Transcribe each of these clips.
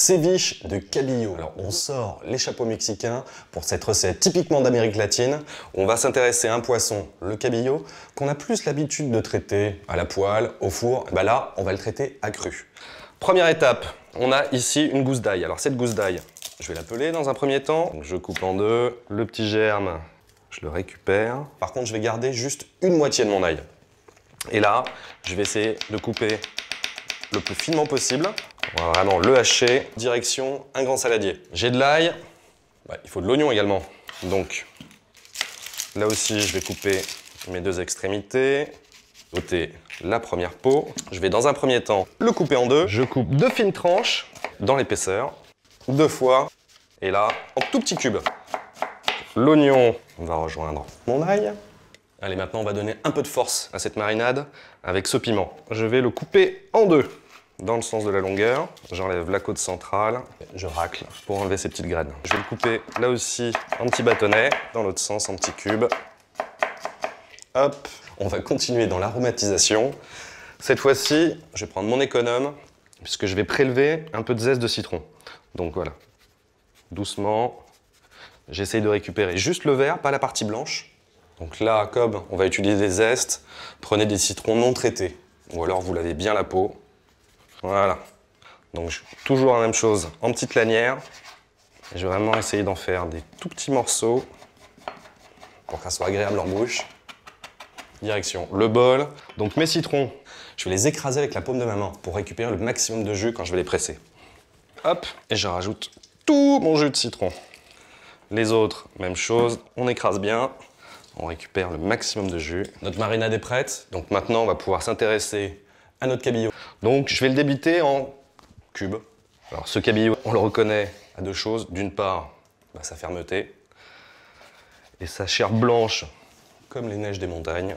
ceviche de cabillaud. Alors on sort les chapeaux mexicains pour cette recette typiquement d'Amérique latine. On va s'intéresser à un poisson, le cabillaud, qu'on a plus l'habitude de traiter à la poêle, au four. Bah là, on va le traiter à cru. Première étape, on a ici une gousse d'ail. Alors cette gousse d'ail, je vais la peler dans un premier temps. Donc, je coupe en deux. Le petit germe, je le récupère. Par contre, je vais garder juste une moitié de mon ail. Et là, je vais essayer de couper le plus finement possible. On va vraiment le hacher. Direction un grand saladier. J'ai de l'ail. Il faut de l'oignon également. Donc, là aussi, je vais couper mes deux extrémités. Ôter la première peau. Je vais dans un premier temps le couper en deux. Je coupe deux fines tranches dans l'épaisseur. Deux fois. Et là, en tout petits cubes. L'oignon va rejoindre mon ail. Allez, maintenant, on va donner un peu de force à cette marinade avec ce piment. Je vais le couper en deux, dans le sens de la longueur. J'enlève la côte centrale. Je racle pour enlever ces petites graines. Je vais le couper, là aussi, en petits bâtonnets, dans l'autre sens, en petits cubes. Hop. On va continuer dans l'aromatisation. Cette fois-ci, je vais prendre mon économe, puisque je vais prélever un peu de zeste de citron. Donc voilà, doucement. J'essaye de récupérer juste le vert, pas la partie blanche. Donc là, comme on va utiliser des zestes, prenez des citrons non traités. Ou alors vous lavez bien la peau. Voilà. Donc toujours la même chose, en petites lanières. Et je vais vraiment essayer d'en faire des tout petits morceaux pour que ça soit agréable en bouche. Direction le bol. Donc mes citrons, je vais les écraser avec la paume de ma main pour récupérer le maximum de jus quand je vais les presser. Hop, et je rajoute tout mon jus de citron. Les autres, même chose, on écrase bien, on récupère le maximum de jus. Notre marinade est prête, donc maintenant on va pouvoir s'intéresser à notre cabillaud. Donc je vais le débiter en cubes. Alors ce cabillaud, on le reconnaît à deux choses. D'une part, sa fermeté et sa chair blanche comme les neiges des montagnes.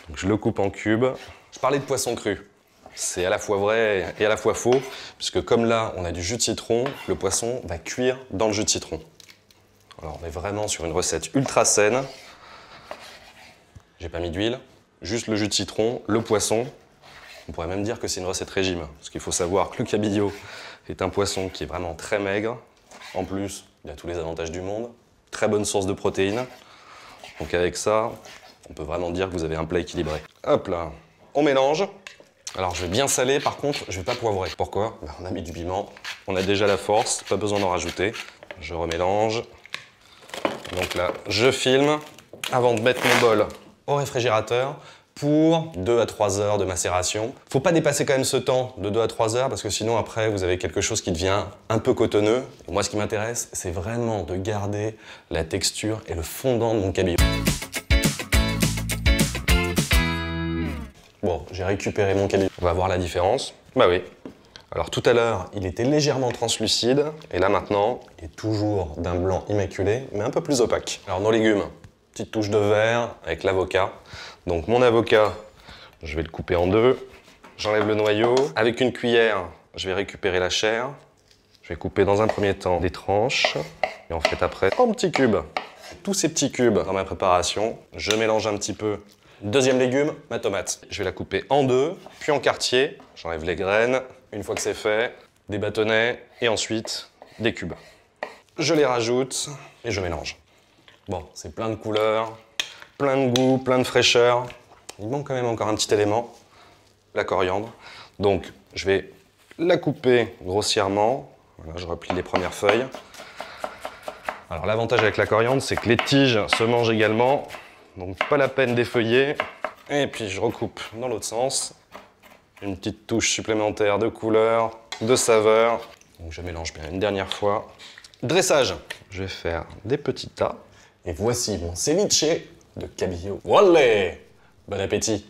Donc je le coupe en cubes. Je parlais de poisson cru. C'est à la fois vrai et à la fois faux, puisque comme là on a du jus de citron, le poisson va cuire dans le jus de citron. Alors on est vraiment sur une recette ultra saine. J'ai pas mis d'huile, juste le jus de citron, le poisson. On pourrait même dire que c'est une recette régime, parce qu'il faut savoir que le cabillaud est un poisson qui est vraiment très maigre. En plus, il a tous les avantages du monde. Très bonne source de protéines. Donc avec ça, on peut vraiment dire que vous avez un plat équilibré. Hop là, on mélange. Alors je vais bien saler, par contre, je vais pas poivrer. Pourquoi? On a mis du piment, on a déjà la force, pas besoin d'en rajouter. Je remélange. Donc là, je filme avant de mettre mon bol au réfrigérateur pour 2 à 3 heures de macération. Faut pas dépasser quand même ce temps de 2 à 3 heures parce que sinon après vous avez quelque chose qui devient un peu cotonneux. Et moi ce qui m'intéresse, c'est vraiment de garder la texture et le fondant de mon cabillaud. Bon, j'ai récupéré mon cabillaud. On va voir la différence. Bah oui. Alors tout à l'heure, il était légèrement translucide, et là maintenant, il est toujours d'un blanc immaculé, mais un peu plus opaque. Alors nos légumes, petite touche de vert avec l'avocat. Donc mon avocat, je vais le couper en deux. J'enlève le noyau. Avec une cuillère, je vais récupérer la chair. Je vais couper dans un premier temps des tranches, et en fait après, en petits cubes. Tous ces petits cubes dans ma préparation, je mélange un petit peu. Deuxième légume, ma tomate. Je vais la couper en deux, puis en quartier. J'enlève les graines. Une fois que c'est fait, des bâtonnets et ensuite des cubes. Je les rajoute et je mélange. Bon, c'est plein de couleurs, plein de goût, plein de fraîcheur. Il manque quand même encore un petit élément, la coriandre. Donc, je vais la couper grossièrement. Voilà, je replie les premières feuilles. Alors, l'avantage avec la coriandre, c'est que les tiges se mangent également. Donc, pas la peine d'effeuiller. Et puis, je recoupe dans l'autre sens. Une petite touche supplémentaire de couleur, de saveur. Donc je mélange bien une dernière fois. Dressage. Je vais faire des petits tas. Et voici mon ceviche de cabillaud. Voilà! Bon appétit!